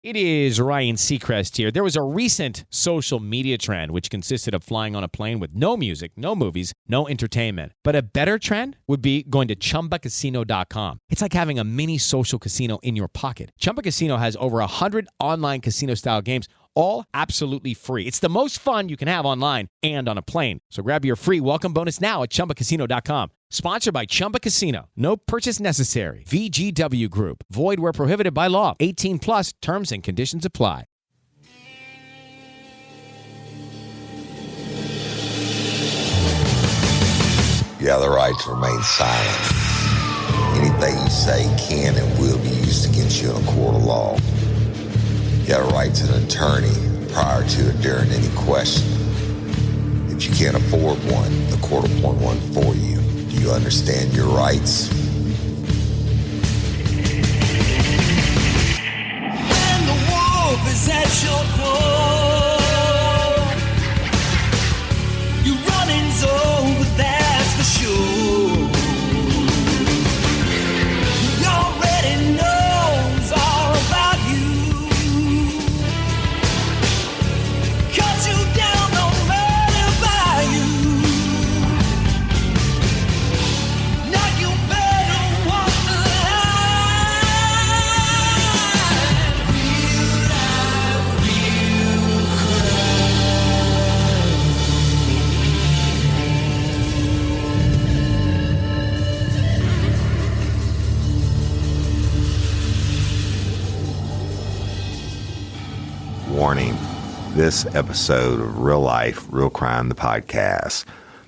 It is Ryan Seacrest here. There was a recent social media trend which consisted of flying on a plane with no music, no movies, no entertainment. But a better trend would be going to ChumbaCasino.com. It's like having a mini social casino in your pocket. Chumba Casino has over 100 online casino-style games, all absolutely free. It's the most fun you can have online and on a plane. So grab your free welcome bonus now at ChumbaCasino.com. Sponsored by Chumba Casino. No purchase necessary. VGW Group. Void where prohibited by law. 18 plus terms and conditions apply. You have the right to remain silent. Anything you say can and will be used against you in a court of law. You have a right to an attorney prior to and during any question. If you can't afford one, the court will appoint one for you. Do you understand your rights? When the wolf is at your door, your running's over, that's for sure. He already knows all about you. Cut you down, no matter by you. Now you better walk the line. Real life, real crime. Warning. This episode of Real Life, Real Crime, the podcast,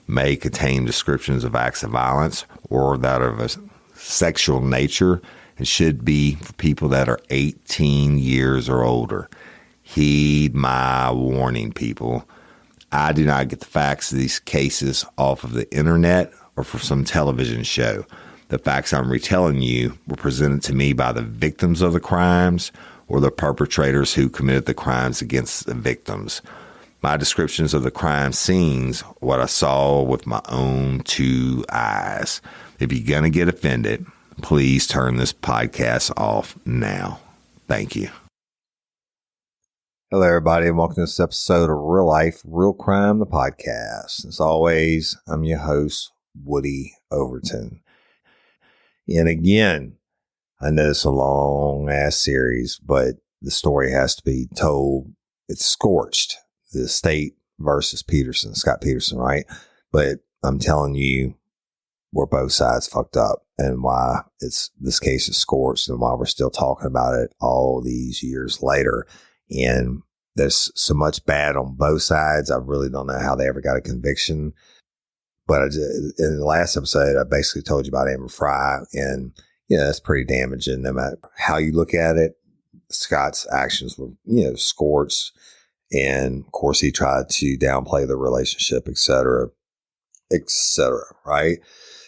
may contain descriptions of acts of violence or that of a sexual nature and should be for people that are 18 years or older. Heed my warning, people. I do not get the facts of these cases off of the internet or from some television show. The facts I'm retelling you were presented to me by the victims of the crimes or the perpetrators who committed the crimes against the victims. My descriptions of the crime scenes, what I saw with my own two eyes. If you're going to get offended, please turn this podcast off now. Thank you. Hello, everybody, and welcome to this episode of Real Life, Real Crime, the podcast. As always, I'm your host, Woody Overton. And again, I know it's a long-ass series, but the story has to be told. It's Scorched, the state versus Peterson, Scott Peterson, right? But I'm telling you where both sides fucked up and why this case is scorched and why we're still talking about it all these years later. And there's so much bad on both sides. I really don't know how they ever got a conviction. But in the last episode, I basically told you about Amber Fry, and yeah, that's pretty damaging. No matter how you look at it, Scott's actions were, scorched. And of course, he tried to downplay the relationship, et cetera, right?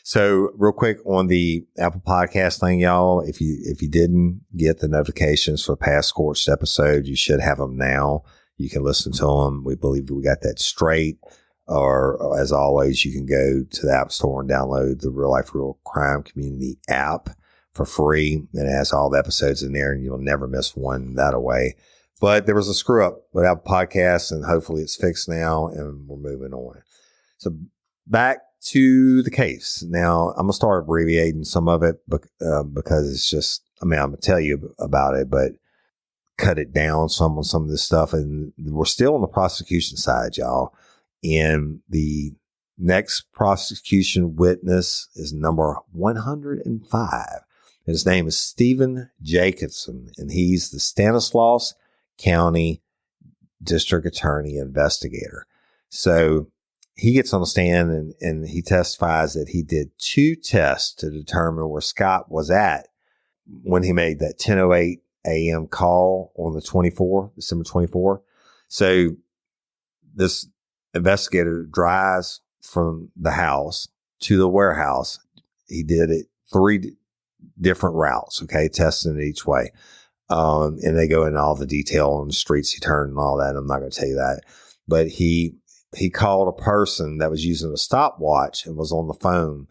So real quick on the Apple Podcast thing, y'all, if you didn't get the notifications for past Scorched episodes, you should have them now. You can listen to them. We believe we got that straight. Or as always, you can go to the App Store and download the Real Life, Real Crime Community app for free. And it has all the episodes in there and you'll never miss one that away. But there was a screw up with Apple Podcasts and hopefully it's fixed now and we're moving on. So back to the case. Now I'm going to start abbreviating some of it because it's just, I'm going to tell you about it, but cut it down some on some of this stuff. And we're still on the prosecution side, y'all. And the next prosecution witness is number 105. His name is Stephen Jacobson, and he's the Stanislaus County District Attorney Investigator. So he gets on the stand and he testifies that he did 2 tests to determine where Scott was at when he made that 10:08 a.m. call on the December 24. So this investigator drives from the house to the warehouse. He did it 3 different routes, okay, testing it each way. And they go into all the detail on the streets he turned and all that. I'm not going to tell you that. But he called a person that was using a stopwatch and was on the phone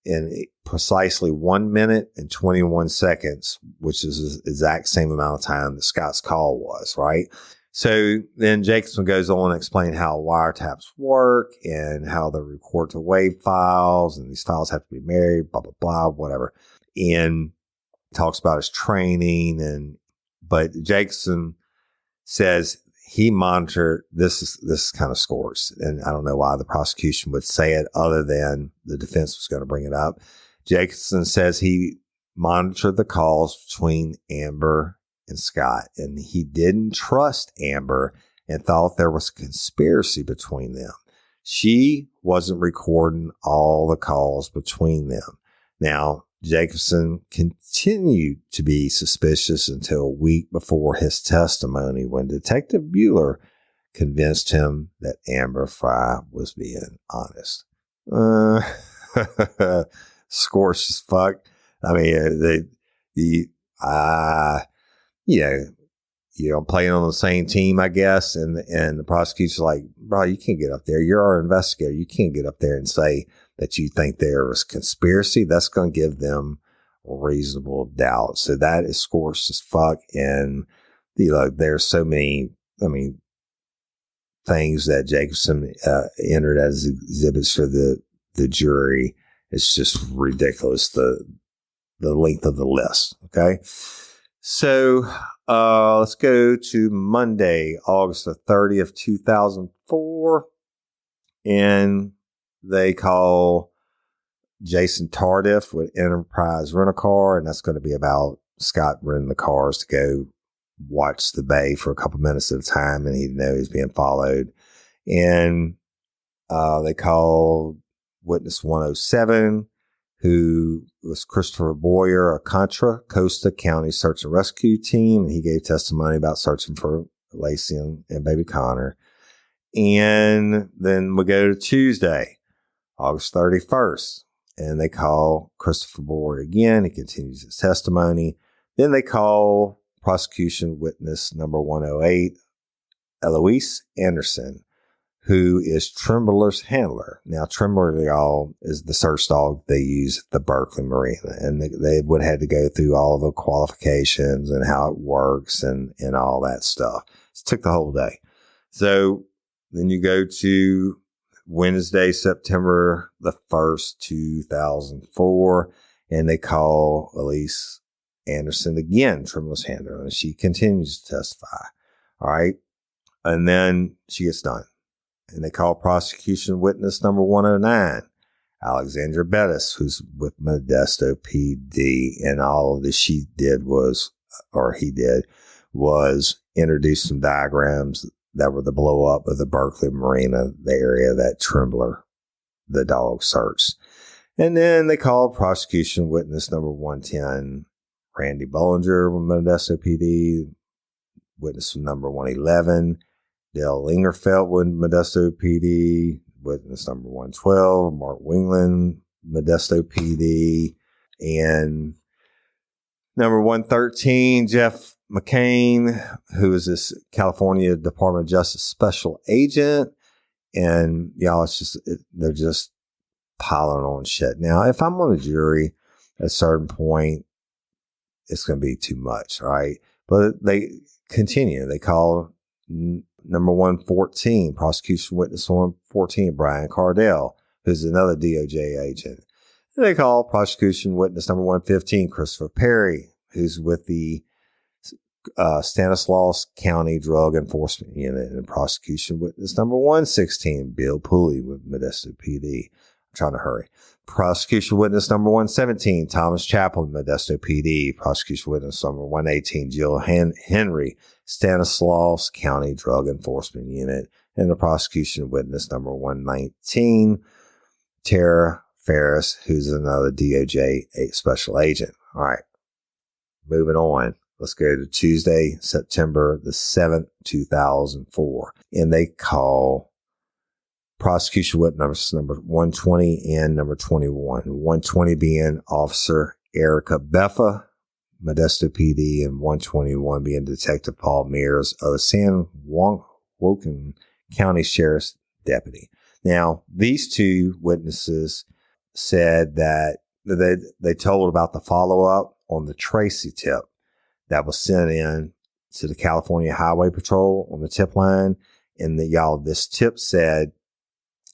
in precisely 1 minute and 21 seconds, which is the exact same amount of time that Scott's call was, right? So then Jacobson goes on to explain how wiretaps work and how they record to WAV files, and these files have to be married, blah, blah, blah, whatever. And talks about his training, but Jacobson says he monitored, this is kind of Scorched, and I don't know why the prosecution would say it other than the defense was going to bring it up. Jacobson says he monitored the calls between Amber and Scott, and he didn't trust Amber and thought there was a conspiracy between them. She wasn't recording all the calls between them. Now, Jacobson continued to be suspicious until a week before his testimony when Detective Bueller convinced him that Amber Fry was being honest. Scorched as fuck. I mean, playing on the same team, I guess. And the prosecutor's like, bro, you can't get up there. You're our investigator. You can't get up there and say that you think there was conspiracy. That's going to give them reasonable doubt. So that is Scorched as fuck. And there's so many, things that Jacobson entered as exhibits for the jury. It's just ridiculous, the length of the list. Okay. So let's go to Monday, August the 30th, 2004. And they call Jason Tardif with Enterprise Rent-A-Car, and that's going to be about Scott renting the cars to go watch the bay for a couple minutes at a time, and he didn't know he was being followed. And they call Witness 107, who was Christopher Boyer, a Contra Costa County Search and Rescue Team, and he gave testimony about searching for Lacey and baby Connor. And then we go to Tuesday, August 31st, and they call Christopher Boyer again. He continues his testimony. Then they call prosecution witness number 108, Eloise Anderson, who is Trembler's handler. Now, Trembler, y'all, is the search dog they use at the Berkeley Marina, and they would have to go through all the qualifications and how it works and all that stuff. It took the whole day. So then you go to Wednesday, September the 1st, 2004, and they call Elise Anderson again, Trembler's handler, and she continues to testify. All right. And then she gets done. And they call prosecution witness number 109, Alexandra Bettis, who's with Modesto PD. And all that he did was introduce some diagrams that were the blow up of the Berkeley Marina, the area that Trembler, the dog, searched. And then they called prosecution witness number 110, Randy Bollinger with Modesto PD, witness number 111, Dale Lingerfeld with Modesto PD, witness number 112, Mark Wingland, Modesto PD, and number 113, Jeff McCain, who is this California Department of Justice special agent. And y'all, they're just piling on shit. Now, if I'm on a jury at a certain point, it's going to be too much, right? But they continue. They call number 114, prosecution witness 114, Brian Cardell, who's another DOJ agent. And they call prosecution witness number 115, Christopher Perry, who's with the Stanislaus County Drug Enforcement Unit, and prosecution witness number 116, Bill Pooley with Modesto PD. I'm trying to hurry. Prosecution witness number 117, Thomas Chaplin, Modesto PD. Prosecution witness number 118, Jill Henry, Stanislaus County Drug Enforcement Unit. And the prosecution witness number 119, Tara Ferris, who's another DOJ special agent. All right, moving on. Let's go to Tuesday, September the 7th, 2004. And they call prosecution witness number 120 and number 21. 120 being Officer Erica Beffa, Modesto PD, and 121 being Detective Paul Mears of the San Joaquin County Sheriff's Deputy. Now, these two witnesses said that they told about the follow-up on the Tracy tip that was sent in to the California Highway Patrol on the tip line. And this tip said,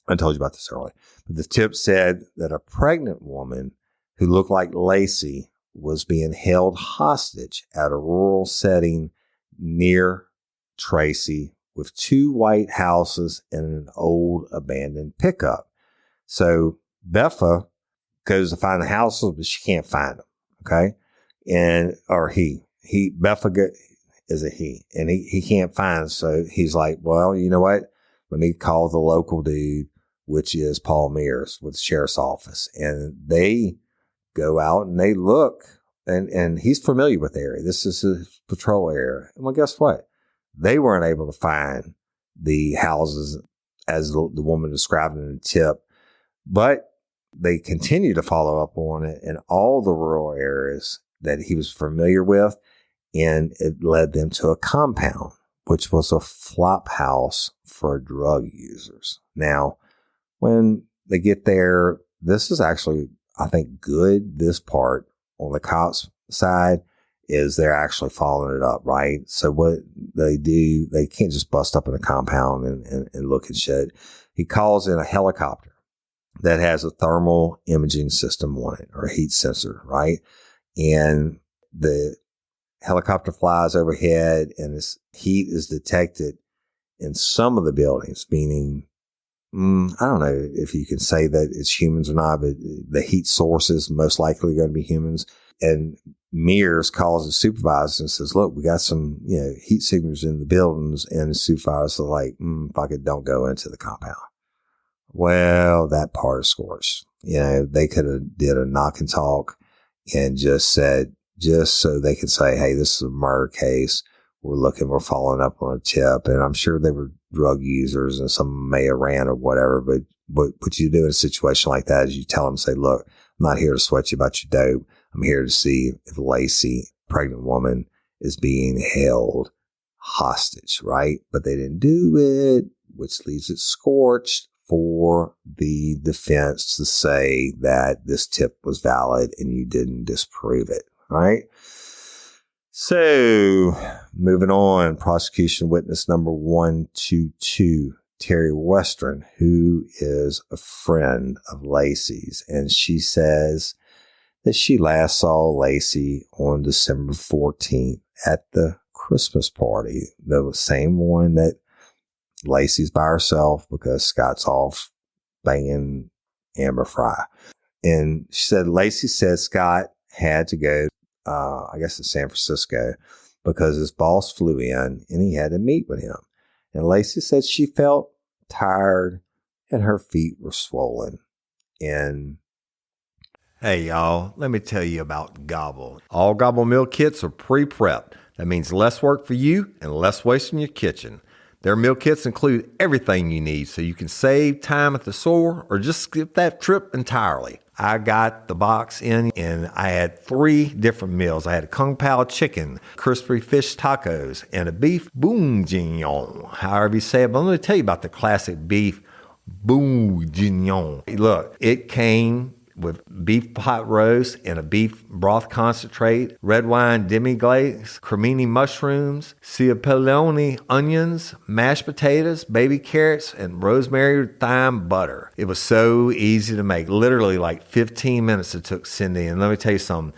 I told you about this earlier, but the tip said that a pregnant woman who looked like Lacey was being held hostage at a rural setting near Tracy with 2 white houses and an old abandoned pickup. So Beffa goes to find the houses, but she can't find them. Okay. Beffa is a he, and he can't find. So he's like, well, you know what? Let me call the local dude, which is Paul Mears with the sheriff's office. And they go out and they look, and he's familiar with the area. This is his patrol area. And well, guess what? They weren't able to find the houses as the woman described in the tip, but they continue to follow up on it in all the rural areas that he was familiar with. And it led them to a compound, which was a flop house for drug users. Now, when they get there, this is actually, I think, good. This part on the cops' side is they're actually following it up, right? So what they do, they can't just bust up in a compound and look at shit. He calls in a helicopter that has a thermal imaging system on it, or a heat sensor, right? And the helicopter flies overhead, and this heat is detected in some of the buildings, meaning, I don't know if you can say that it's humans or not, but the heat source is most likely going to be humans. And Mears calls the supervisor and says, look, we got some, heat signatures in the buildings. And the supervisors are like, fuck it, don't go into the compound. Well, that part is Scorched. They could have did a knock and talk and just said, just so they could say, hey, this is a murder case. We're following up on a tip. And I'm sure they were drug users and some may have ran or whatever. But what you do in a situation like that is you tell them, say, look, I'm not here to sweat you about your dope. I'm here to see if Lacey, pregnant woman, is being held hostage, right? But they didn't do it, which leaves it Scorched for the defense to say that this tip was valid and you didn't disprove it, right? So, moving on, prosecution witness number 122, Terry Western, who is a friend of Lacey's, and she says that she last saw Lacey on December 14th at the Christmas party, the same one that Lacey's by herself because Scott's off banging Amber Fry. And she said Lacey said Scott had to go I guess to San Francisco because his boss flew in and he had to meet with him. And Lacey said she felt tired and her feet were swollen. And hey, y'all, let me tell you about Gobble. All Gobble meal kits are pre-prepped. That means less work for you and less waste in your kitchen. Their meal kits include everything you need so you can save time at the store or just skip that trip entirely. I got the box in and I had 3 different meals. I had a Kung Pao chicken, crispy fish tacos, and a beef bourguignon, however you say it. But let me tell you about the classic beef bourguignon. Look, it came with beef pot roast and a beef broth concentrate, red wine demi-glaze, cremini mushrooms, cipollone onions, mashed potatoes, baby carrots, and rosemary thyme butter. It was so easy to make. Literally like 15 minutes it took Cindy. And let me tell you something,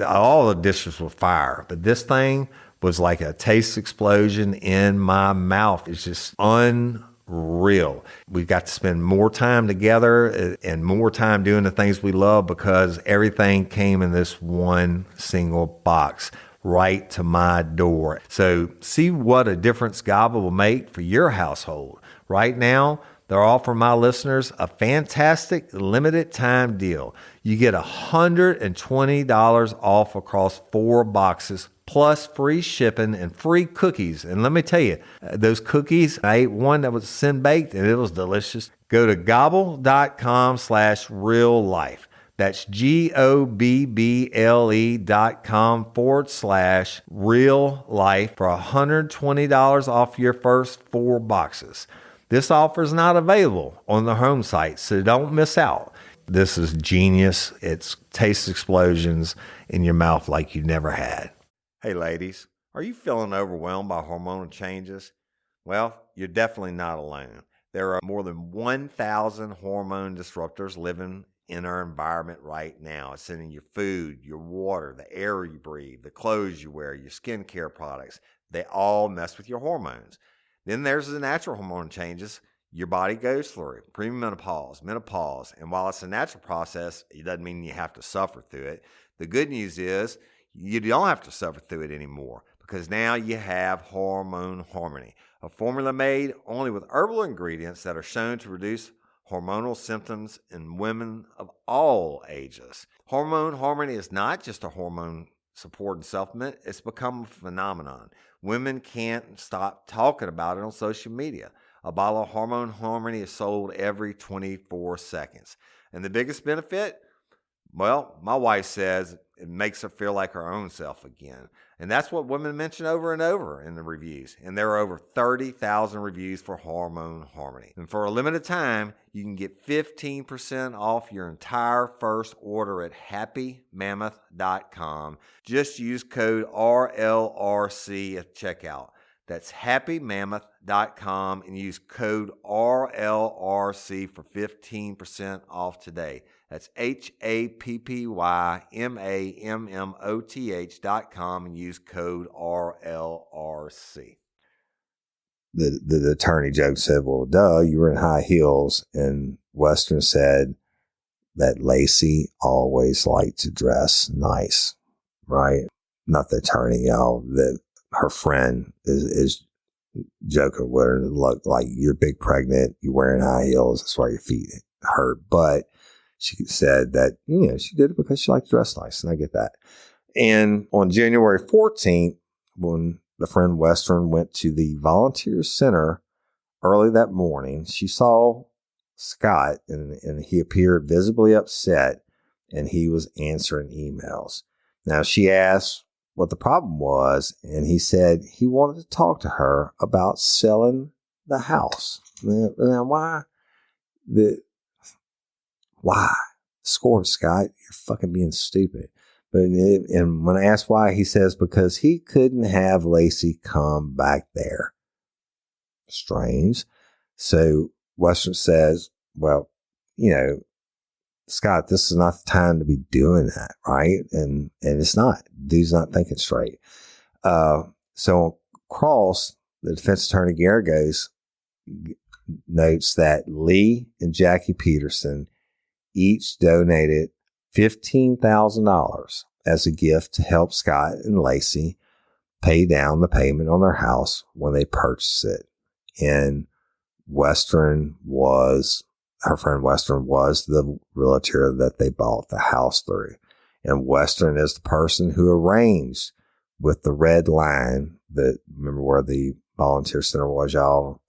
all the dishes were fire, but this thing was like a taste explosion in my mouth. It's just unreal. We've got to spend more time together and more time doing the things we love because everything came in this one single box right to my door. So see what a difference Gobble will make for your household. Right now, they're offering my listeners a fantastic limited time deal. You get $120 off across 4 boxes plus free shipping and free cookies. And let me tell you, those cookies, I ate one that was sin baked and it was delicious. Go to gobble.com/real life. That's GOBBLE.com/real life for $120 off your first 4 boxes. This offer is not available on the home site, so don't miss out. This is genius. It's taste explosions in your mouth like you never had. Hey, ladies, are you feeling overwhelmed by hormonal changes? Well, you're definitely not alone. There are more than 1,000 hormone disruptors living in our environment right now. It's in your food, your water, the air you breathe, the clothes you wear, your skincare products. They all mess with your hormones. Then there's the natural hormone changes your body goes through, premenopause, menopause. And while it's a natural process, it doesn't mean you have to suffer through it. The good news is you don't have to suffer through it anymore, because now you have Hormone Harmony, a formula made only with herbal ingredients that are shown to reduce hormonal symptoms in women of all ages. Hormone Harmony is not just a hormone support and supplement. It's become a phenomenon. Women can't stop talking about it on social media. A bottle of Hormone Harmony is sold every 24 seconds. And the biggest benefit? Well, my wife says it makes her feel like her own self again. And that's what women mention over and over in the reviews. And there are over 30,000 reviews for Hormone Harmony. And for a limited time, you can get 15% off your entire first order at happymammoth.com. Just use code RLRC at checkout. That's happymammoth.com and use code RLRC for 15% off today. That's happymammoth.com and use code RLRC. The attorney joke said, well, duh, you were in high heels. And Western said that Lacey always liked to dress nice, right? Not the attorney, that her friend is joking with her. Look, like, you're big pregnant, you're wearing high heels, that's why your feet hurt. But she said that, she did it because she liked to dress nice, and I get that. And on January 14th, when the friend Western went to the volunteer center early that morning, she saw Scott, and he appeared visibly upset, and he was answering emails. Now, she asked what the problem was, and he said he wanted to talk to her about selling the house. Now, why? Why? Scorched, Scott, you're fucking being stupid. And when I asked why, he says because he couldn't have Lacey come back there. Strange. So Western says, well, Scott, this is not the time to be doing that, right? And it's not. Dude's not thinking straight. So on cross, the defense attorney Garagos notes that Lee and Jackie Peterson each donated $15,000 as a gift to help Scott and Lacey pay down the payment on their house when they purchased it. And her friend Western was the realtor that they bought the house through. And Western is the person who arranged with the red line remember where the volunteer center was, y'all?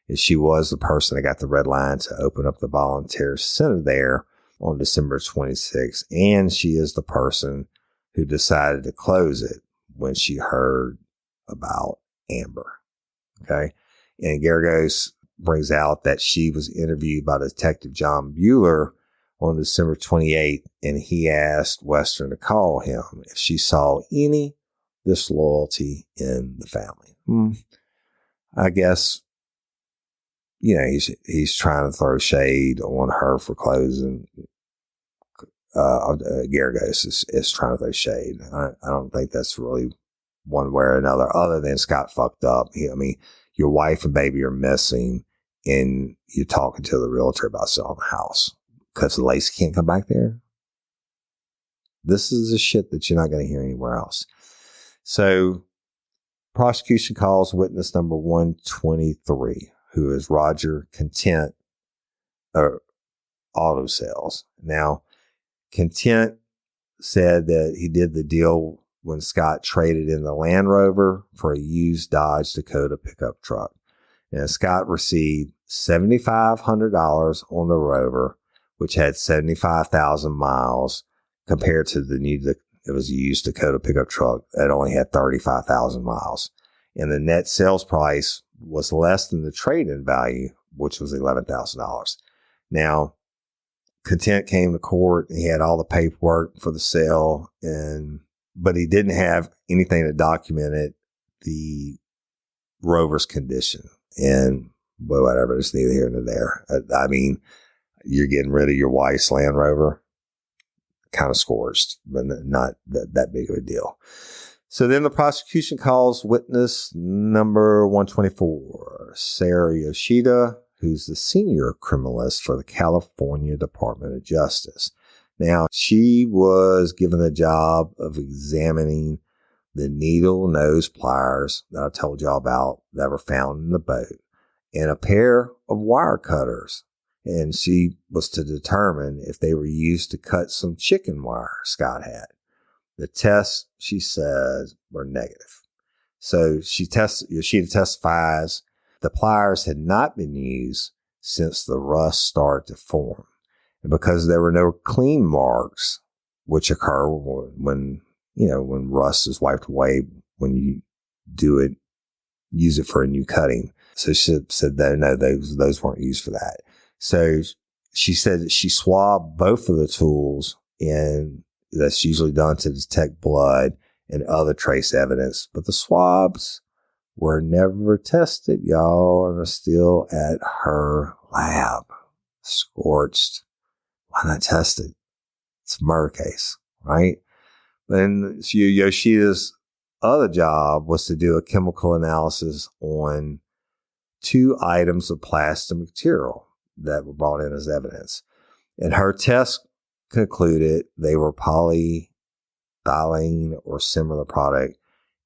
And she was the person that got the red line to open up the volunteer center there on December 26th. And she is the person who decided to close it when she heard about Amber. Okay. And Garagos brings out that she was interviewed by Detective John Bueller on December 28th, and he asked Western to call him if she saw any disloyalty in the family. I guess, he's trying to throw shade on her for closing. Garagos is trying to throw shade. I don't think that's really one way or another, other than Scott fucked up. Your wife and baby are missing, and you're talking to the realtor about selling the house because Lacey can't come back there. This is the shit that you're not going to hear anywhere else. So, prosecution calls witness number 123, who is Roger Content, auto sales. Now, Content said that he did the deal when Scott traded in the Land Rover for a used Dodge Dakota pickup truck. And Scott received $7,500 on the Rover, which had 75,000 miles, compared to it was a used Dakota pickup truck that only had 35,000 miles. And the net sales price was less than the trade-in value, which was $11,000. Now, Content came to court. He had all the paperwork for the sale, but he didn't have anything that documented the rover's condition. And well, whatever, it's neither here nor there. I mean, you're getting rid of your wife's Land Rover, kind of scorched, but not that big of a deal. So then the prosecution calls witness number 124, Sarah Yoshida, who's the senior criminalist for the California Department of Justice. Now, she was given the job of examining the needle nose pliers that I told y'all about that were found in the boat and a pair of wire cutters. And she was to determine if they were used to cut some chicken wire Scott had. The tests, she says, were negative. So she testifies the pliers had not been used since the rust started to form. And because there were no clean marks, which occur when rust is wiped away, when you use it for a new cutting. So she said that, no, those weren't used for that. So she said that she swabbed both of the tools, and that's usually done to detect blood and other trace evidence. But the swabs were never tested, y'all, and are still at her lab. Scorched. Why not tested? It's a murder case, right? Then Yoshida's other job was to do a chemical analysis on 2 items of plastic material that were brought in as evidence. And her test concluded they were polyethylene or similar product.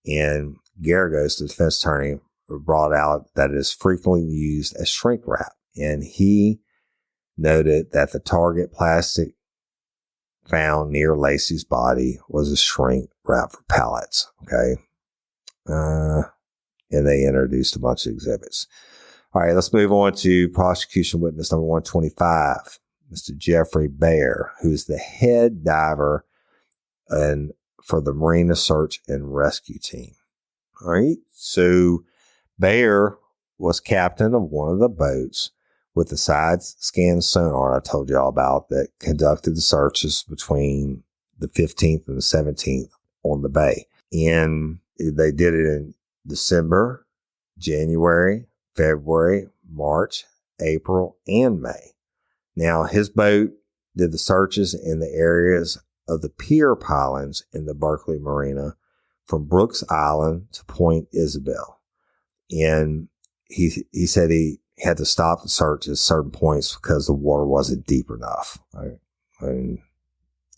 And Garagos, the defense attorney, brought out that it is frequently used as shrink wrap. And he noted that the target plastic found near Lacey's body was a shrink wrap for pallets. Okay. And they introduced a bunch of exhibits. All right, let's move on to prosecution witness number 125, Mr. Jeffrey Baer, who's the head diver for the Marina Search and Rescue Team. All right, so Baer was captain of one of the boats with the side scan sonar I told you all about that conducted the searches between the 15th and the 17th on the bay. And they did it in December, January, February, March, April, and May. Now, his boat did the searches in the areas of the pier pilings in the Berkeley Marina from Brooks Island to Point Isabel. And he said he had to stop the search at certain points because the water wasn't deep enough. Right? I mean,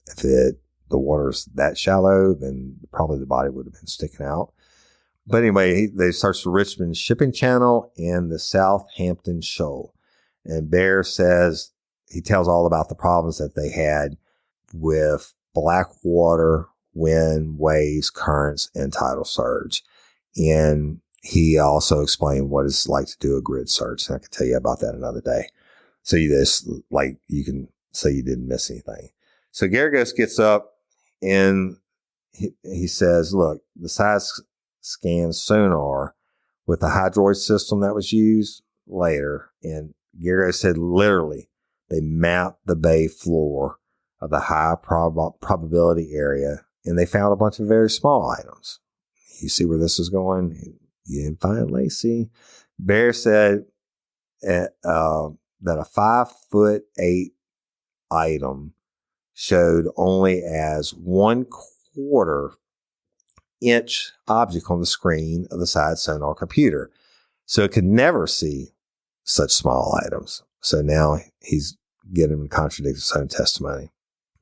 if the water's that shallow, then probably the body would have been sticking out. But anyway, they searched the Richmond Shipping Channel and the Southampton Shoal. And Baer says he tells all about the problems that they had with black water, wind, waves, currents, and tidal surge. And he also explained what it's like to do a grid search. And I can tell you about that another day. So you can say you didn't miss anything. So Garagos gets up and he says, look, the side scan sonar with the hydroid system that was used later. And Garagos said literally they mapped the bay floor of the high probability area and they found a bunch of very small items. You see where this is going? You didn't find Lacey. Baer said that a 5'8" item showed only as 1/4 inch object on the screen of the side sonar computer. So it could never see such small items. So now he's getting him to contradict his own testimony.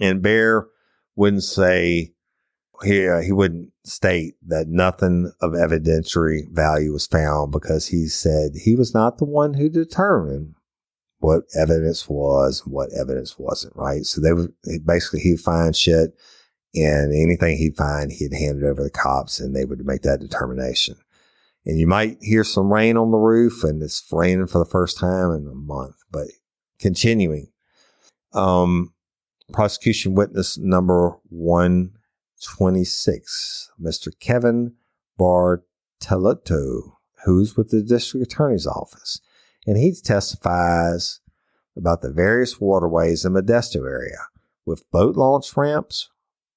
And Baer wouldn't say, he wouldn't state that nothing of evidentiary value was found because he said he was not the one who determined what evidence was and what evidence wasn't, right? So he'd find shit and anything he'd find, he'd hand it over to the cops and they would make that determination. And you might hear some rain on the roof and it's raining for the first time in a month, but continuing. Prosecution witness number 126, Mr. Kevin Bartolotto, who's with the district attorney's office. And he testifies about the various waterways in Modesto area with boat launch ramps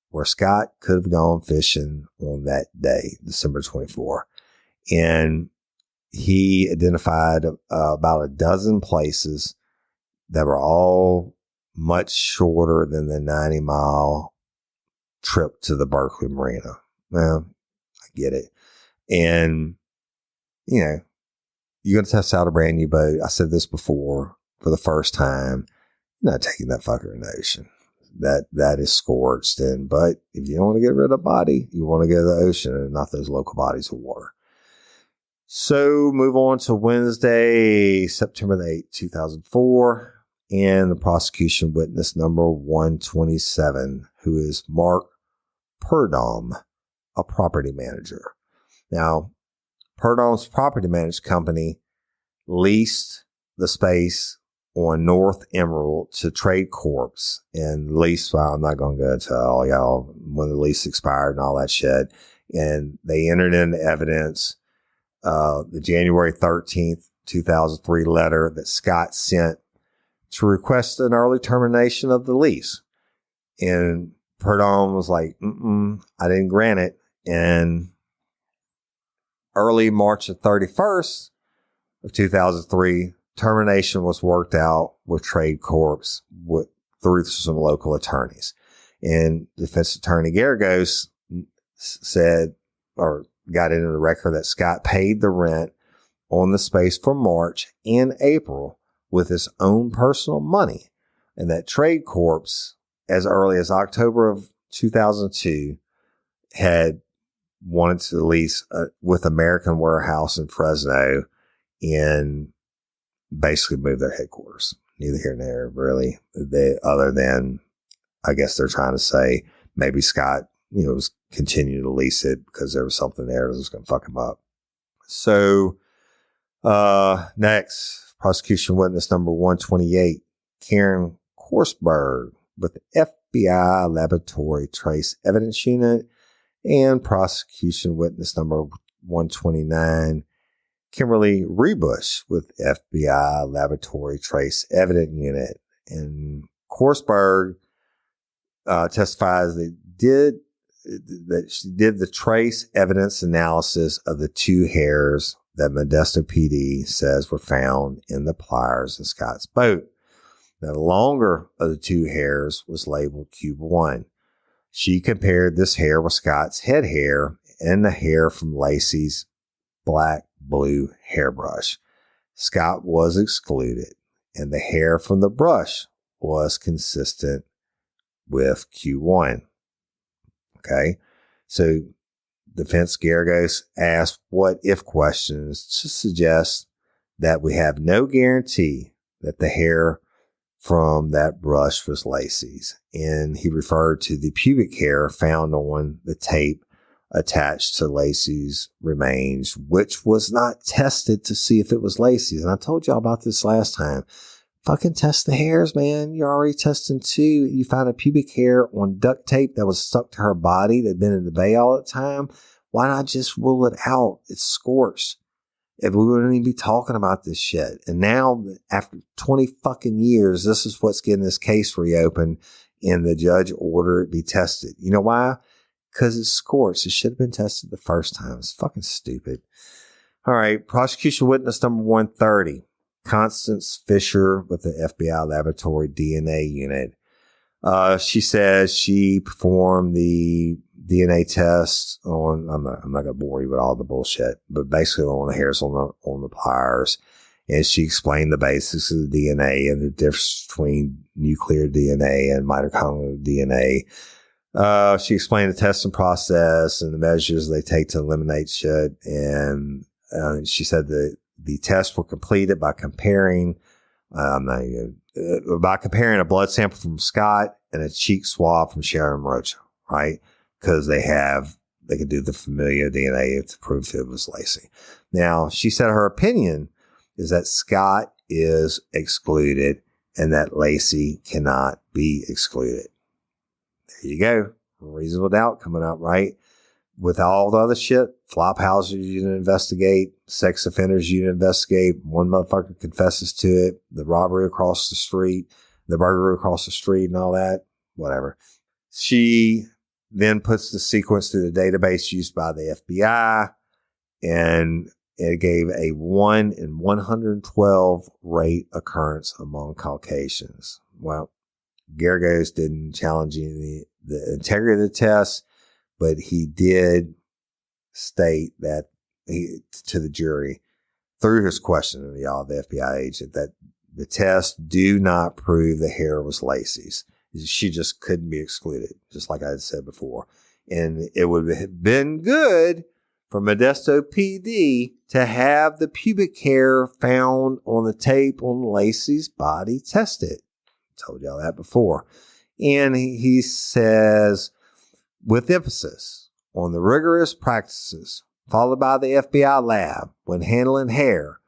where Scott could have gone fishing on that day, December 24. And he identified about a dozen places that were all much shorter than the 90-mile trip to the Berkeley Marina. Well, I get it. And, you know, you're going to test out a brand new boat. I said this before for the first time. You're not taking that fucker in the ocean. That is scorched. But if you don't want to get rid of the body, you want to go to the ocean and not those local bodies of water. So move on to Wednesday, September the 8th, 2004. And the prosecution witness number 127, who is Mark Purdom, a property manager. Now, Purdom's property management company leased the space on North Emerald to Trade Corps. And lease, well, I'm not going to go into all y'all when the lease expired and all that shit. And they entered into evidence the January 13th, 2003 letter that Scott sent to request an early termination of the lease. And Purdom was like, I didn't grant it. And early March the 31st of 2003, termination was worked out with Trade Corps through some local attorneys. And defense attorney Garagos said, or got into the record, that Scott paid the rent on the space for March and April with his own personal money, and that Trade Corps, as early as October of 2002, had wanted to lease with American Warehouse in Fresno and basically move their headquarters. Neither here nor there, really. Other than, I guess they're trying to say maybe Scott, was continuing to lease it because there was something there that was going to fuck him up. So, next, prosecution witness number 128, Karen Korsberg with the FBI Laboratory Trace Evidence Unit, and prosecution witness number 129, Kimberly Rebush with FBI Laboratory Trace Evidence Unit. And Korsberg testifies that she did the trace evidence analysis of the two hairs that Modesto PD says were found in the pliers in Scott's boat. Now, the longer of the two hairs was labeled Cube 1. She compared this hair with Scott's head hair and the hair from Lacey's black-blue hairbrush. Scott was excluded, and the hair from the brush was consistent with Q1. Okay, so defense Garagos asked what-if questions to suggest that we have no guarantee that the hair from that brush was Lacey's. And he referred to the pubic hair found on the tape attached to Lacey's remains, which was not tested to see if it was Lacey's. And I told y'all about this last time. Fucking test the hairs, man. You're already testing two. You found a pubic hair on duct tape that was stuck to her body that had been in the bay all the time. Why not just rule it out? It's scorched. If we wouldn't even be talking about this shit. And now, after 20 fucking years, this is what's getting this case reopened, and the judge ordered it be tested. You know why? Because it's scorched. It should have been tested the first time. It's fucking stupid. All right. Prosecution witness number 130. Constance Fisher with the FBI Laboratory DNA Unit. She says she performed the DNA test on, I'm not going to bore you with all the bullshit, but basically on the hairs on the pliers. And she explained the basics of the DNA and the difference between nuclear DNA and mitochondrial DNA. She explained the testing process and the measures they take to eliminate shit. And she said that the tests were completed by comparing a blood sample from Scott and a cheek swab from Sharon Rocha, right? Because they could do the familial DNA to prove it was Lacey. Now, she said her opinion is that Scott is excluded and that Lacey cannot be excluded. There you go. Reasonable doubt coming up, right? with all the other shit, flop houses you didn't investigate, sex offenders you didn't investigate, one motherfucker confesses to it, the robbery across the street, the burglary across the street and all that, whatever. She then puts the sequence to the database used by the FBI, and it gave a 1 in 112 rate occurrence among Caucasians. Well, Geragos didn't challenge the integrity of the test, but he did state that to the jury through his questioning of the FBI agent that the tests do not prove the hair was Lacey's. She just couldn't be excluded, just like I had said before. And it would have been good for Modesto PD to have the pubic hair found on the tape on Lacey's body tested. Told y'all that before. And he says, with emphasis on the rigorous practices followed by the FBI lab when handling hair,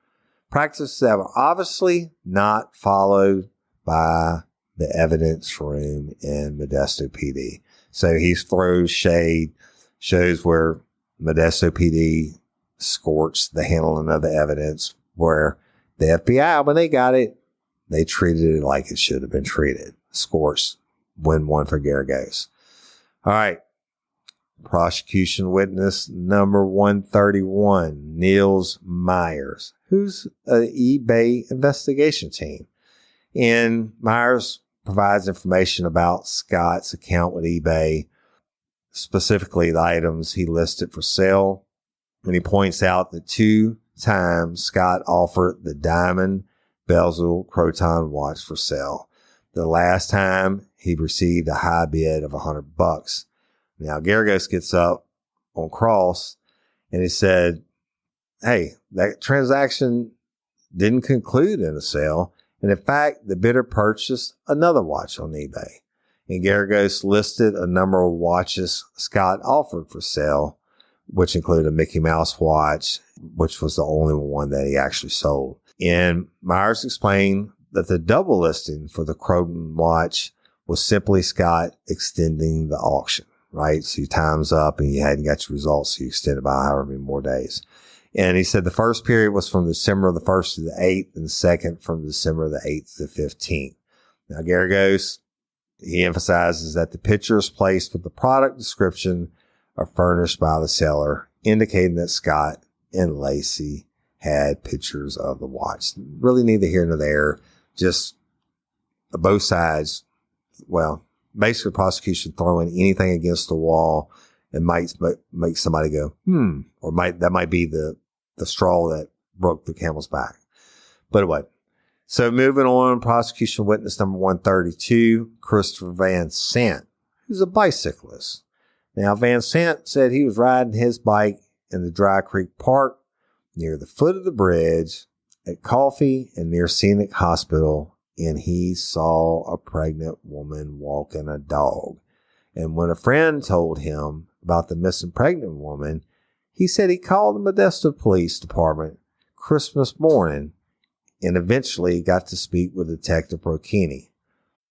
practices that were obviously not followed by the evidence room in Modesto PD. So he throws shade, shows where Modesto PD scorched the handling of the evidence, where the FBI, when they got it, they treated it like it should have been treated. Scorched, win one for Geragos. All right. Prosecution witness number 131, Niels Myers, who's an eBay investigation team. And Myers provides information about Scott's account with eBay, specifically the items he listed for sale. And he points out that 2 times Scott offered the diamond bezel Croton watch for sale. The last time he received a high bid of $100. Now Geragos gets up on cross and he said, hey, that transaction didn't conclude in a sale. And in fact, the bidder purchased another watch on eBay. And Geragos listed a number of watches Scott offered for sale, which included a Mickey Mouse watch, which was the only one that he actually sold. And Myers explained that the double listing for the Croton watch was simply Scott extending the auction, right? So your time's up and you hadn't got your results, so you extended by however many more days. And he said the first period was from December the 1st to the 8th, and the second from December the 8th to the 15th. Now, Geragos, he emphasizes that the pictures placed with the product description are furnished by the seller, indicating that Scott and Lacey had pictures of the watch. Really neither here nor there, just both sides. Well, basically prosecution throwing anything against the wall and might make somebody go, or that might be the straw that broke the camel's back. But anyway, so moving on, prosecution witness number 132, Christopher Van Sant, who's a bicyclist. Now, Van Sant said he was riding his bike in the Dry Creek Park near the foot of the bridge at Coffee and near Scenic Hospital, and he saw a pregnant woman walking a dog. And when a friend told him about the missing pregnant woman, he said he called the Modesto Police Department Christmas morning and eventually got to speak with Detective Brocchini.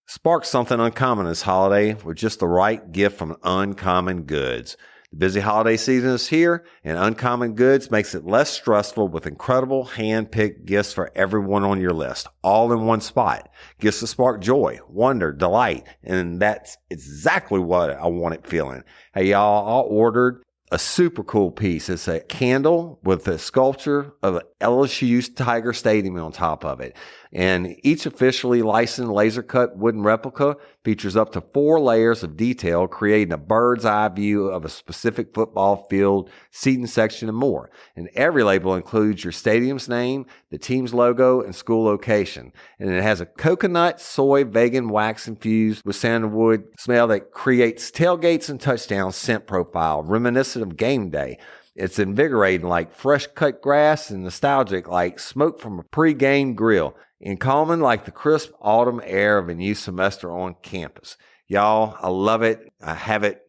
Spark something uncommon this holiday with just the right gift from Uncommon Goods. The busy holiday season is here, and Uncommon Goods makes it less stressful with incredible hand-picked gifts for everyone on your list, all in one spot. Gifts to spark joy, wonder, delight, and that's exactly what I wanted feeling. Hey, y'all, I ordered a super cool piece. It's a candle with a sculpture of LSU's Tiger Stadium on top of it. And each officially licensed laser cut wooden replica features up to 4 layers of detail, creating a bird's eye view of a specific football field, seating section, and more. And every label includes your stadium's name, the team's logo, and school location. And it has a coconut, soy, vegan wax infused with sandalwood smell that creates tailgates and touchdown scent profile, reminiscent of game day. It's invigorating like fresh cut grass and nostalgic like smoke from a pre-game grill, and calming like the crisp autumn air of a new semester on campus. Y'all, I love it. I have it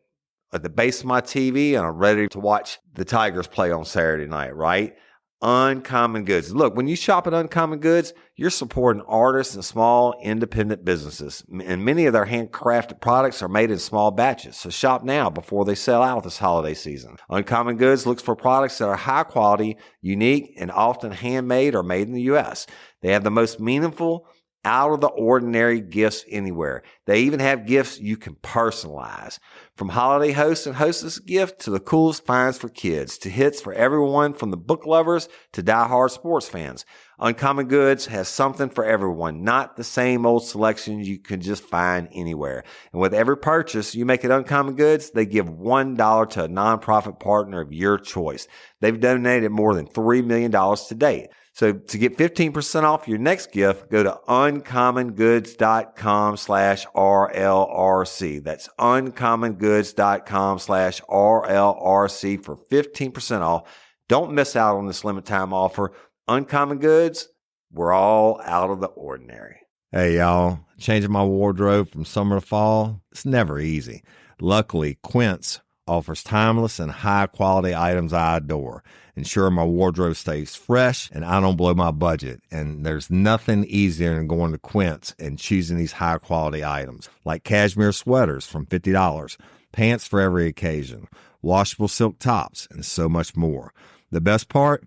at the base of my TV, and I'm ready to watch the Tigers play on Saturday night, right? Uncommon Goods. Look, when you shop at Uncommon Goods, you're supporting artists and small independent businesses. And many of their handcrafted products are made in small batches. So shop now before they sell out this holiday season. Uncommon Goods looks for products that are high quality, unique, and often handmade or made in the U.S. They have the most meaningful, out of the ordinary gifts anywhere. They even have gifts you can personalize. From holiday hosts and hostess gift to the coolest finds for kids to hits for everyone from the book lovers to diehard sports fans. Uncommon Goods has something for everyone, not the same old selections you can just find anywhere. And with every purchase you make at Uncommon Goods, they give $1 to a nonprofit partner of your choice. They've donated more than $3 million to date. So to get 15% off your next gift, go to uncommongoods.com/RLRC. That's uncommongoods.com/RLRC for 15% off. Don't miss out on this limited time offer. Uncommon Goods, we're all out of the ordinary. Hey, y'all. Changing my wardrobe from summer to fall, it's never easy. Luckily, Quince offers timeless and high-quality items I adore. Ensure my wardrobe stays fresh and I don't blow my budget. And there's nothing easier than going to Quince and choosing these high-quality items, like cashmere sweaters from $50, pants for every occasion, washable silk tops, and so much more. The best part?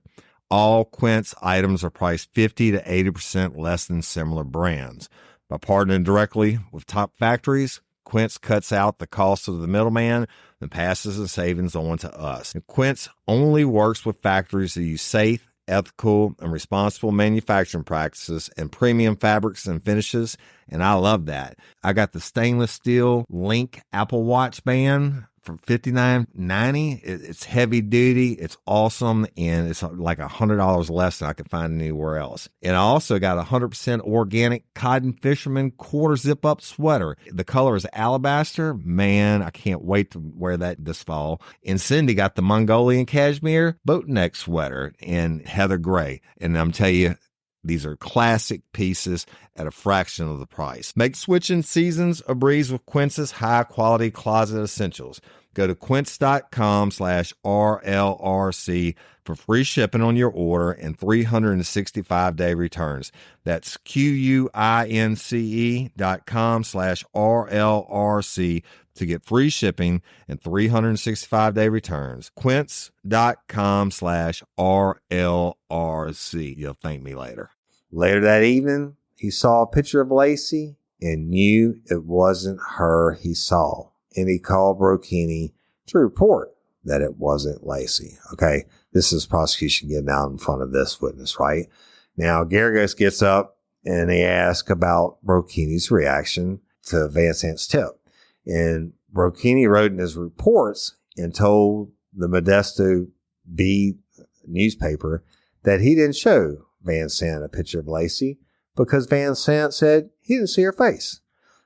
All Quince items are priced 50 to 80% less than similar brands. By partnering directly with top factories, Quince cuts out the cost of the middleman and passes the savings on to us. And Quince only works with factories that use safe, ethical, and responsible manufacturing practices and premium fabrics and finishes, and I love that. I got the stainless steel Link Apple Watch band for $59.90. It's heavy duty, it's awesome, and it's like $100 less than I could find anywhere else. And I also got a 100% organic cotton fisherman quarter zip up sweater. The color is alabaster. Man, I can't wait to wear that this fall. And Cindy got the Mongolian cashmere boat neck sweater in heather gray. And I'm telling you, these are classic pieces at a fraction of the price. Make switching seasons a breeze with Quince's high-quality closet essentials. Go to quince.com/RLRC for free shipping on your order and 365-day returns. That's QUINCE.com/RLRC to get free shipping and 365-day returns. Quince.com/RLRC. You'll thank me later. Later that evening, he saw a picture of Lacey and knew it wasn't her he saw. And he called Brokini to report that it wasn't Lacey. Okay, this is prosecution getting out in front of this witness, right? Now, Garagos gets up and they ask about Brokini's reaction to Van Sant's tip. And Brokini wrote in his reports and told the Modesto Bee newspaper that he didn't show Van Sant a picture of Lacey because Van Sant said he didn't see her face.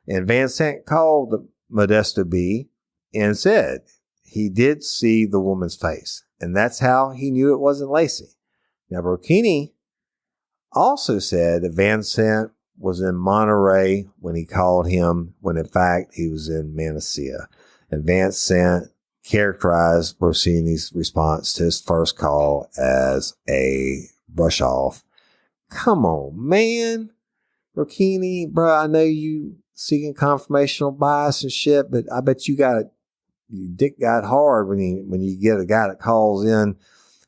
And Van Sant called the Modesto Bee and said he did see the woman's face. And that's how he knew it wasn't Lacey. Now, Brokini also said that Van Sant was in Monterey when he called him, when in fact he was in Manassia. And Van Sant characterized Brokini's response to his first call as a brush off. Come on, man. Brokini, bro, I know you seeking confirmational bias and shit, but I bet you your dick got hard when you get a guy that calls in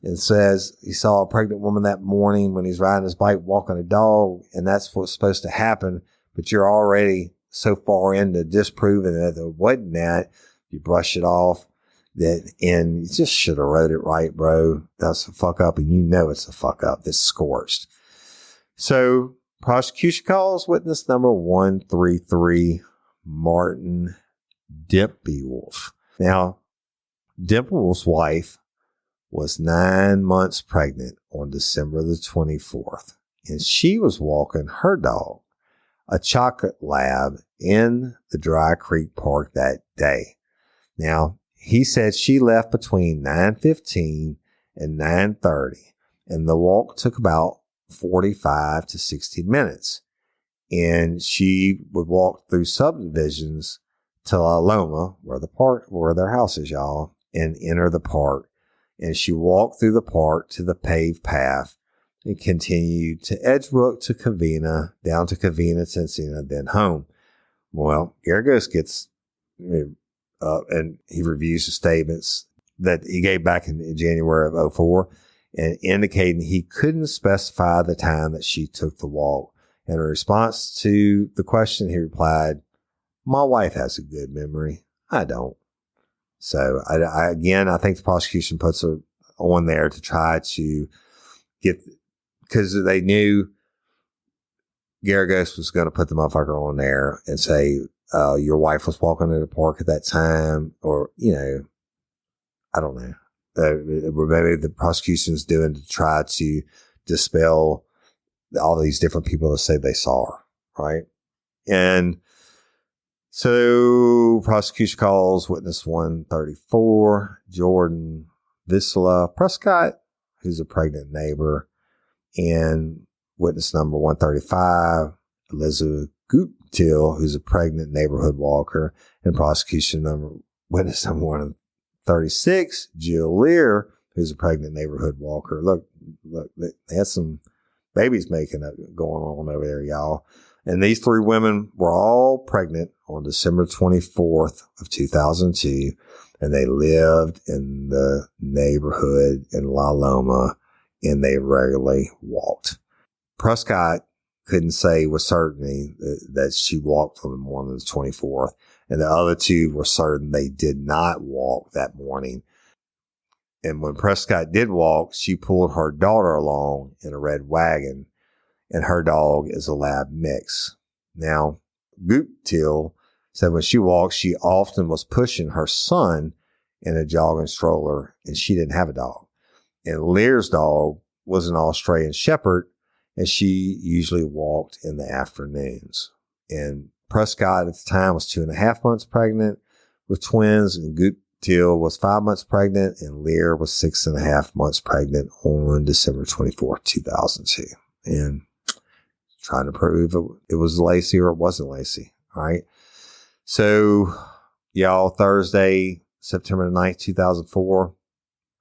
and says he saw a pregnant woman that morning when he's riding his bike, walking a dog, and that's what's supposed to happen. But you're already so far into disproving that it wasn't that. You brush it off. And you just should have wrote it right, bro. That's a fuck up, and you know it's a fuck up. It's Scorched. So, prosecution calls witness number 133, Martin Dimpewolf. Now, Dimpewolf's wife was 9 months pregnant on December the 24th, and she was walking her dog, a chocolate lab, in the Dry Creek Park that day. Now, he said she left between 9:15 and 9:30, and the walk took about 45 to 60 minutes. And she would walk through subdivisions to La Loma, where their house is, y'all, and enter the park. and she walked through the park to the paved path and continued to Edgebrook to Covina, down to Covina to Encina, then home. Well, Geragos gets and he reviews the statements that he gave back in January of 2004 and indicating he couldn't specify the time that she took the walk. And in response to the question, he replied, "My wife has a good memory. I don't." So I think the prosecution puts it on there to try to get, because they knew Geragos was going to put the motherfucker on there and say, your wife was walking in the park at that time, or, I don't know. Maybe the prosecution's doing to try to dispel all these different people that say they saw her, right? And so prosecution calls witness 134, Jordan Visela Prescott, who's a pregnant neighbor, and witness number 135, Elizabeth Guptill, who's a pregnant neighborhood walker, and witness number 136, Jill Lear, who's a pregnant neighborhood walker. Look, they had some babies going on over there, y'all. And these three women were all pregnant on December 24th of 2002, and they lived in the neighborhood in La Loma, and they regularly walked. Prescott couldn't say with certainty that she walked on the morning of the 24th, and the other two were certain they did not walk that morning. And when Prescott did walk, she pulled her daughter along in a red wagon, and her dog is a lab mix. Now, Guptill said when she walked, she often was pushing her son in a jogging stroller, and she didn't have a dog. And Lear's dog was an Australian Shepherd, and she usually walked in the afternoons. And Prescott at the time was 2.5 months pregnant with twins, and Guptill was 5 months pregnant, and Lear was 6.5 months pregnant on December 24th, 2002. And trying to prove it was Lacey or it wasn't Lacey. All right. So, y'all, Thursday, September 9th, 2004,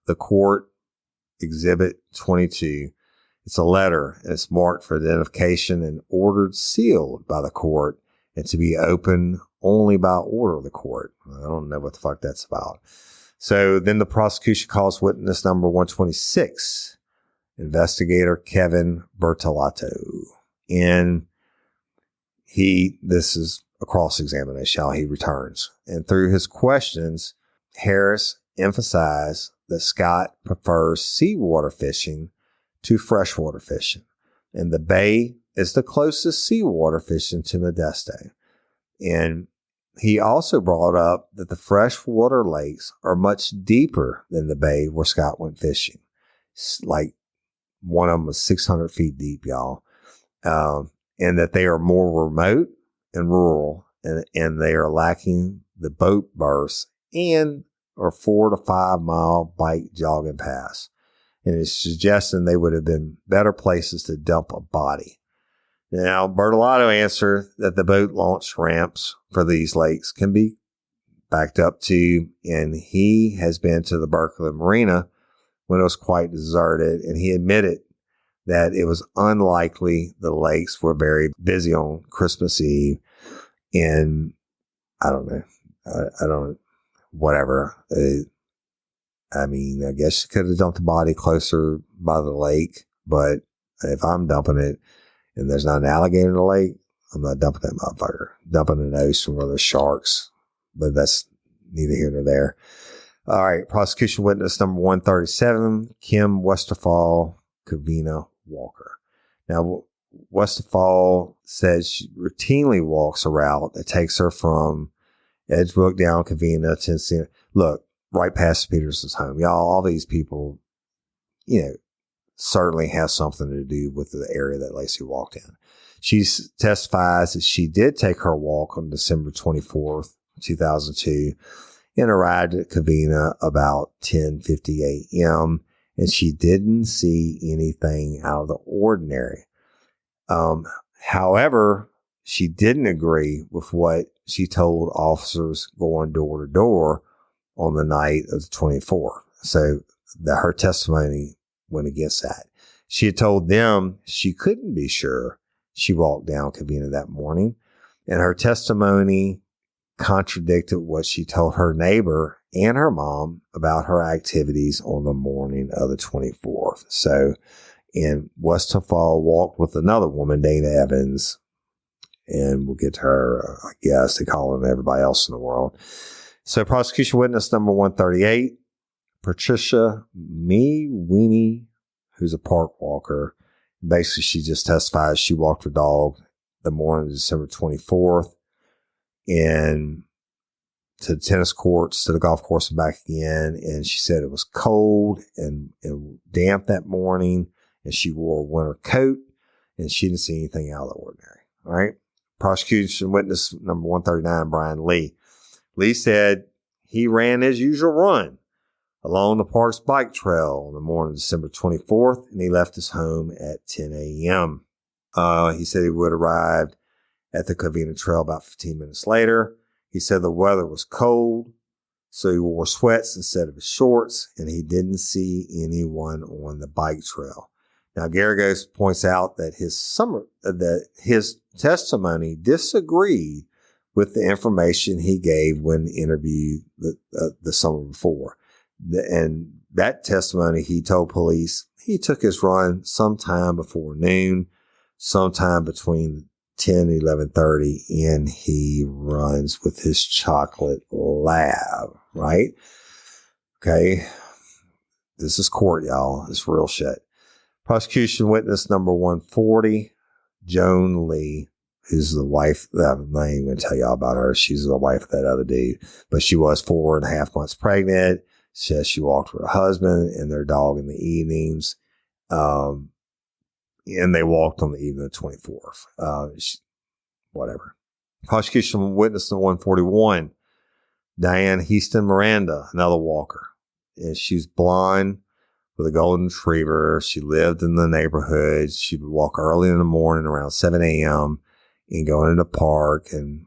the court exhibit 22. It's a letter, and it's marked for identification and ordered sealed by the court and to be open only by order of the court. I don't know what the fuck that's about. So then the prosecution calls witness number 126, investigator Kevin Bertolato. And this is a cross-examination, how he returns. And through his questions, Harris emphasized that Scott prefers seawater fishing to freshwater fishing. And the bay is the closest seawater fishing to Modesto. And he also brought up that the freshwater lakes are much deeper than the bay where Scott went fishing. Like one of them was 600 feet deep, y'all. And that they are more remote and rural, and they are lacking the boat berths and or 4 to 5 mile bike jogging paths. And it's suggesting they would have been better places to dump a body. Now, Bertolato answered that the boat launch ramps for these lakes can be backed up to, and he has been to the Berkeley Marina when it was quite deserted, and he admitted that it was unlikely the lakes were very busy on Christmas Eve. And I don't know, whatever. I mean, I guess you could have dumped the body closer by the lake, but if I'm dumping it and there's not an alligator in the lake, I'm not dumping that motherfucker. Dumping in the ocean where there's sharks, but that's neither here nor there. All right. Prosecution witness number 137, Kim Westerfall Covina Walker. Now, Westerfall says she routinely walks a route that takes her from Edgebrook down Covina to Encina. Look, right past Peterson's home. Y'all, all these people, certainly have something to do with the area that Lacey walked in. She testifies that she did take her walk on December 24th, 2002, and arrived at Covina about 10:50 a.m., and she didn't see anything out of the ordinary. However, she didn't agree with what she told officers going door to door on the night of the 24th. So that her testimony went against that. She had told them she couldn't be sure she walked down Covina that morning, and her testimony contradicted what she told her neighbor and her mom about her activities on the morning of the 24th. So, in Westfall walked with another woman, Dana Evans, and we'll get to her, I guess they call her everybody else in the world. So, prosecution witness number 138, Patricia Weenie, who's a park walker. Basically, she just testified she walked her dog the morning of December 24th and to the tennis courts, to the golf course and back again. And she said it was cold and damp that morning, and she wore a winter coat, and she didn't see anything out of the ordinary. All right. Prosecution witness number 139, Brian Lee. Lee said he ran his usual run along the park's bike trail on the morning of December 24th, and he left his home at 10 a.m. He said he would arrive at the Covina Trail about 15 minutes later. He said the weather was cold, so he wore sweats instead of his shorts, and he didn't see anyone on the bike trail. Now, Garagos points out that his testimony disagreed with the information he gave when interviewed the summer before. And that testimony, he told police he took his run sometime before noon, sometime between 10 and 11:30, and he runs with his chocolate lab, right? Okay. This is court, y'all. It's real shit. Prosecution witness number 140, Joan Lee, who's the wife. I'm not even going to tell y'all about her. She's the wife of that other dude, but she was 4.5 months pregnant. Says she walked with her husband and their dog in the evenings. And they walked on the evening of the 24th. Whatever. Prosecution witness number 141, Diane Heaston Miranda, another walker. And she's blonde with a golden retriever. She lived in the neighborhood. She would walk early in the morning around 7 a.m. and go into the park and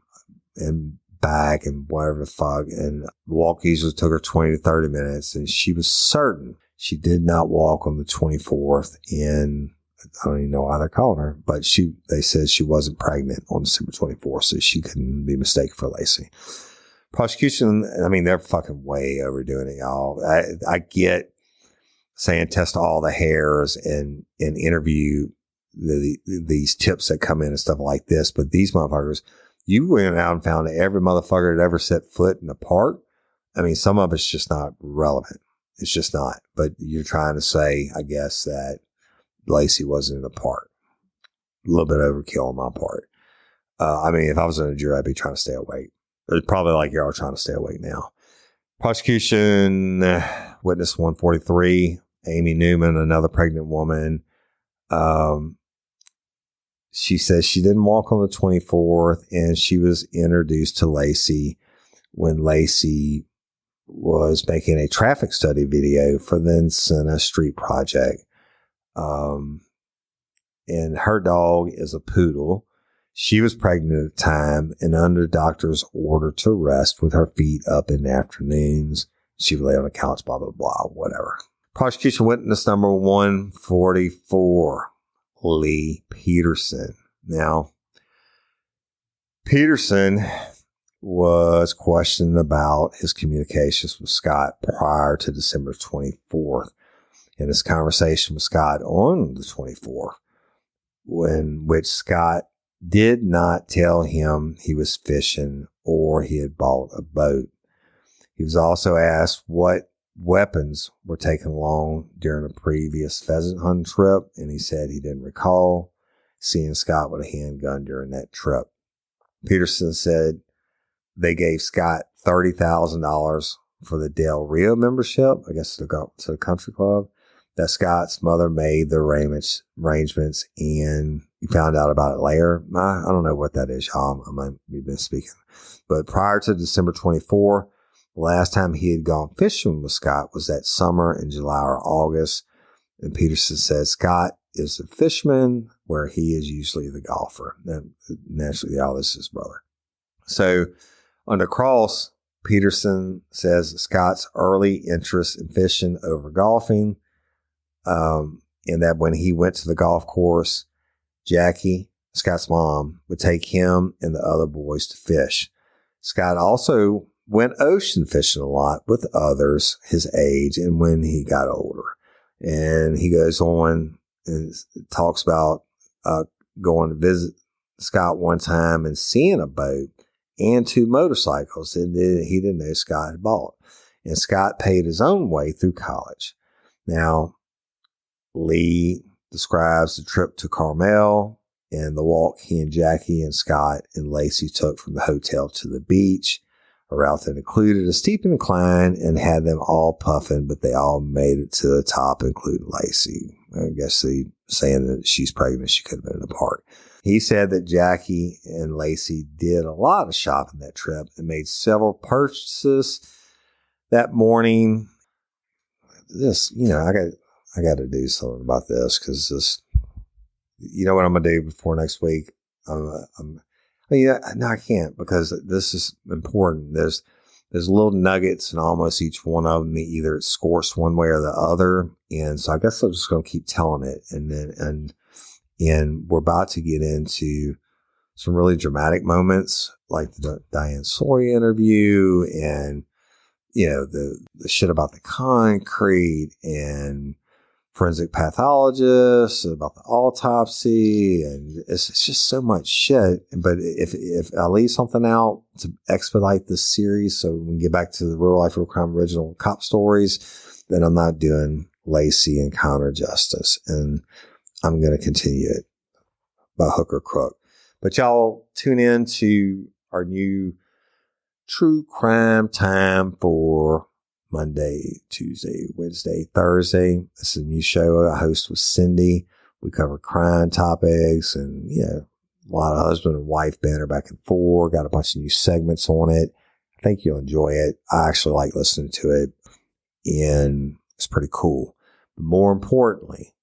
back and whatever the fuck. And the walk usually took her 20 to 30 minutes. And she was certain she did not walk on the 24th. And I don't even know why they're calling her, but they said she wasn't pregnant on December 24th, so she couldn't be mistaken for Lacey. Prosecution, I mean, they're fucking way overdoing it, y'all. I get saying test all the hairs and interview these tips that come in and stuff like this, but these motherfuckers, you went out and found every motherfucker that ever set foot in the park. I mean, some of it's just not relevant. It's just not. But you're trying to say, I guess, that Lacey wasn't in the park. A little bit overkill on my part. I mean, if I was in a jury, I'd be trying to stay awake. It's probably like you're all trying to stay awake now. Prosecution, witness 143, Amy Newman, another pregnant woman. She says she didn't walk on the 24th, and she was introduced to Lacey when Lacey was making a traffic study video for the Encina Street Project. And her dog is a poodle. She was pregnant at the time and under doctor's order to rest with her feet up in the afternoons. She would lay on the couch, blah, blah, blah, whatever. Prosecution witness number 144, Lee Peterson. Now, Peterson was questioned about his communications with Scott prior to December 24th. In his conversation with Scott on the 24th, in which Scott did not tell him he was fishing or he had bought a boat. He was also asked what weapons were taken along during a previous pheasant hunting trip, and he said he didn't recall seeing Scott with a handgun during that trip. Peterson said they gave Scott $30,000 for the Del Rio membership, I guess to the country club, that Scott's mother made the arrangements, and he found out about it later. I don't know what that is, y'all. I might be misspeaking. But prior to December 24, the last time he had gone fishing with Scott was that summer in July or August. And Peterson says Scott is the fisherman where he is usually the golfer. And naturally, y'all, this is his brother. So under cross, Peterson says Scott's early interest in fishing over golfing, and that when he went to the golf course, Jackie, Scott's mom, would take him and the other boys to fish. Scott also went ocean fishing a lot with others his age and when he got older. And he goes on and talks about going to visit Scott one time and seeing a boat and 2 motorcycles that he didn't know Scott had bought. And Scott paid his own way through college. Now, Lee describes the trip to Carmel and the walk he and Jackie and Scott and Lacey took from the hotel to the beach, a route that included a steep incline and had them all puffing, but they all made it to the top, including Lacey. I guess saying that she's pregnant, she could have been in the park. He said that Jackie and Lacey did a lot of shopping that trip and made several purchases that morning. This, I got to do something about this because this, you know what I'm going to do before next week? No, I can't because this is important. There's little nuggets in almost each one of them. Either it's scorched one way or the other. And so I guess I'm just going to keep telling it. And we're about to get into some really dramatic moments like the Diane Sawyer interview and, the shit about the concrete and forensic pathologists, about the autopsy, and it's just so much shit. But if I leave something out to expedite this series so we can get back to the real life, real crime, original cop stories, then I'm not doing Lacey and Connor justice. And I'm going to continue it by hook or crook. But y'all tune in to our new true crime time for Monday, Tuesday, Wednesday, Thursday. It's a new show I host with Cindy. We cover crime topics and, a lot of husband and wife banter back and forth. Got a bunch of new segments on it. I think you'll enjoy it. I actually like listening to it and it's pretty cool. But more importantly,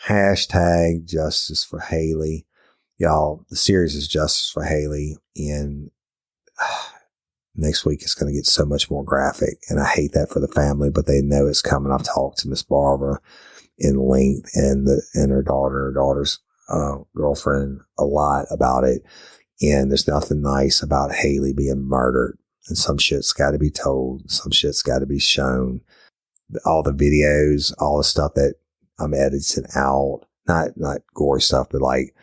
hashtag justice for Haley. Y'all, the series is Justice for Haley, and next week it's going to get so much more graphic, and I hate that for the family, but they know it's coming. I've talked to Miss Barbara in length and her daughter's girlfriend a lot about it, and there's nothing nice about Haley being murdered, and some shit's got to be told, some shit's got to be shown. All the videos, all the stuff that I'm editing out, not gory stuff, but like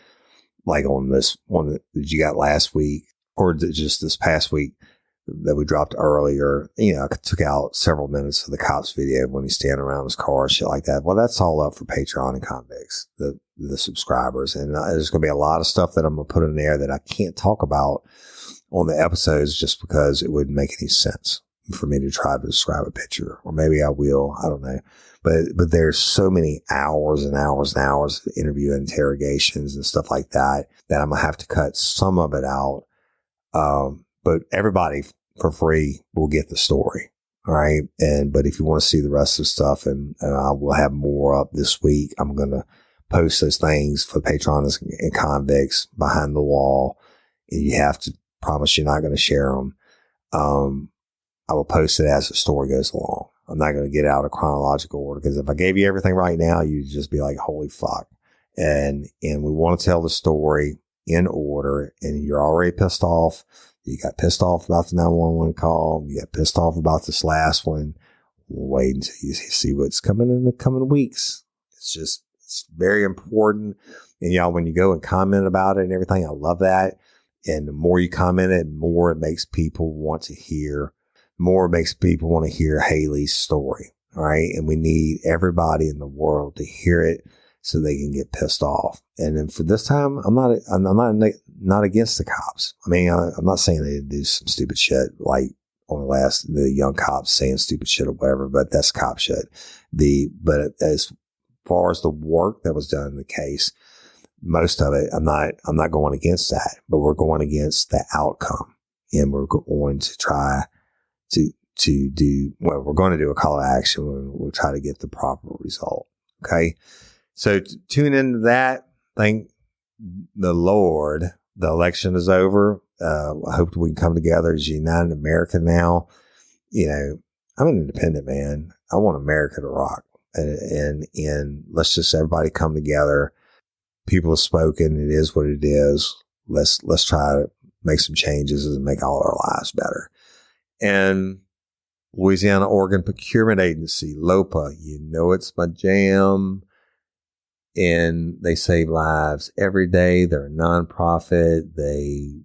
on this one that you got last week or just this past week that we dropped earlier, I took out several minutes of the cops video when he's standing around his car and shit like that. Well, that's all up for Patreon and Convicts, the subscribers. And there's going to be a lot of stuff that I'm going to put in there that I can't talk about on the episodes just because it wouldn't make any sense for me to try to describe a picture, or maybe I will. I don't know. But there's so many hours and hours and hours of interview interrogations and stuff like that I'm going to have to cut some of it out. But everybody for free will get the story. All right. But if you want to see the rest of the stuff, and I will have more up this week, I'm going to post those things for Patrons and Convicts behind the wall. And you have to promise you're not going to share them. I will post it as the story goes along. I'm not going to get out of chronological order, because if I gave you everything right now, you'd just be like, holy fuck. And we want to tell the story in order, and you're already pissed off. You got pissed off about the 911 call. You got pissed off about this last one. Wait until you see what's coming in the coming weeks. It's very important. And y'all, when you go and comment about it and everything, I love that. And the more you comment it, the more it makes people want to hear Haley's story. All right. And we need everybody in the world to hear it so they can get pissed off. And then for this time, I'm not against the cops. I mean, I'm not saying they do some stupid shit like on the young cops saying stupid shit or whatever, but that's cop shit. But as far as the work that was done in the case, most of it, I'm not going against that, but we're going against the outcome, and we're going to try to do, well, we're going to do a call to action. We'll try to get the proper result. Okay. So tune into that. Thank the Lord. The election is over. I hope we can come together as a united America now. I'm an independent man. I want America to rock. And let's just everybody come together. People have spoken. It is what it is. Let's try to make some changes and make all our lives better. And Louisiana Organ Procurement Agency, LOPA, it's my jam. And they save lives every day. They're a nonprofit. They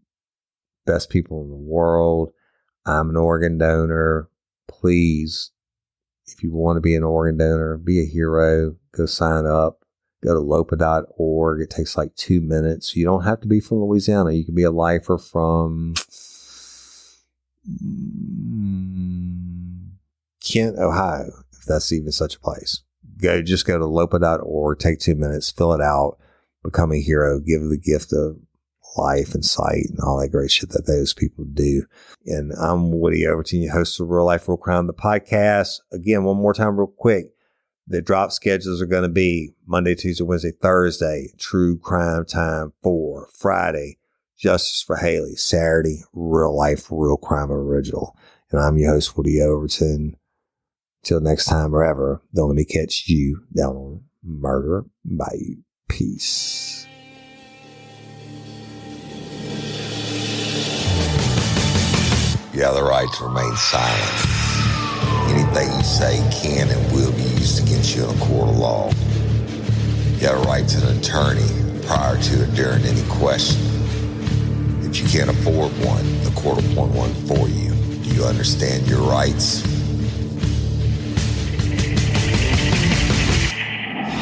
best people in the world. I'm an organ donor. Please, if you want to be an organ donor, be a hero. Go sign up. Go to lopa.org. It takes like 2 minutes. You don't have to be from Louisiana. You can be a lifer from Kent, Ohio, if that's even such a place. Just go to lopa.org. Take 2 minutes. Fill it out. Become a hero. Give the gift of life and sight and all that great shit that those people do. And I'm Woody Overton, your host of Real Life, Real Crime, the podcast. Again, one more time real quick. The drop schedules are going to be Monday, Tuesday, Wednesday, Thursday, True Crime Time 4, Friday, Justice for Haley, Saturday, Real Life, Real Crime Original. And I'm your host, Woody Overton. Till next time or ever, don't let me catch you down on Murder Bayou. Peace. You have the right to remain silent. Anything you say can and will be used against you in a court of law. You have a right to an attorney prior to or during any question. If you can't afford one, the court will appoint one for you. Do you understand your rights?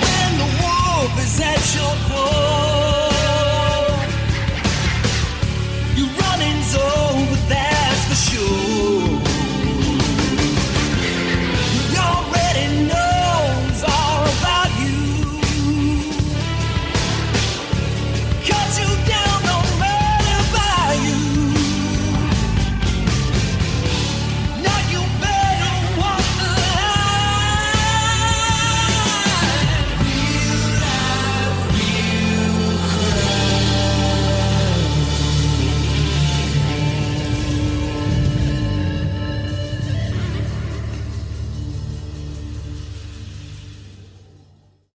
When the wolf is at your door, you running's over, that's for sure. He already knows all about you. Cut you down, no matter by you. Now you better walk the line. Real life, real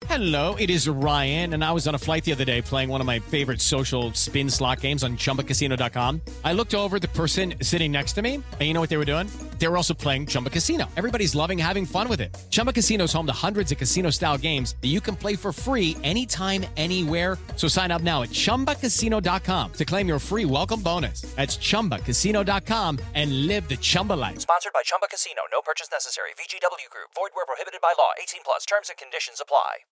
Hello, it is Ryan, and I was on a flight the other day playing one of my favorite social spin slot games on ChumbaCasino.com. I looked over at the person sitting next to me, and you know what they were doing? They were also playing Chumba Casino. Everybody's loving having fun with it. Chumba Casino is home to hundreds of casino-style games that you can play for free anytime, anywhere. So sign up now at ChumbaCasino.com to claim your free welcome bonus. That's ChumbaCasino.com and live the Chumba life. Sponsored by Chumba Casino. No purchase necessary. VGW Group. Void where prohibited by law. 18 plus. Terms and conditions apply.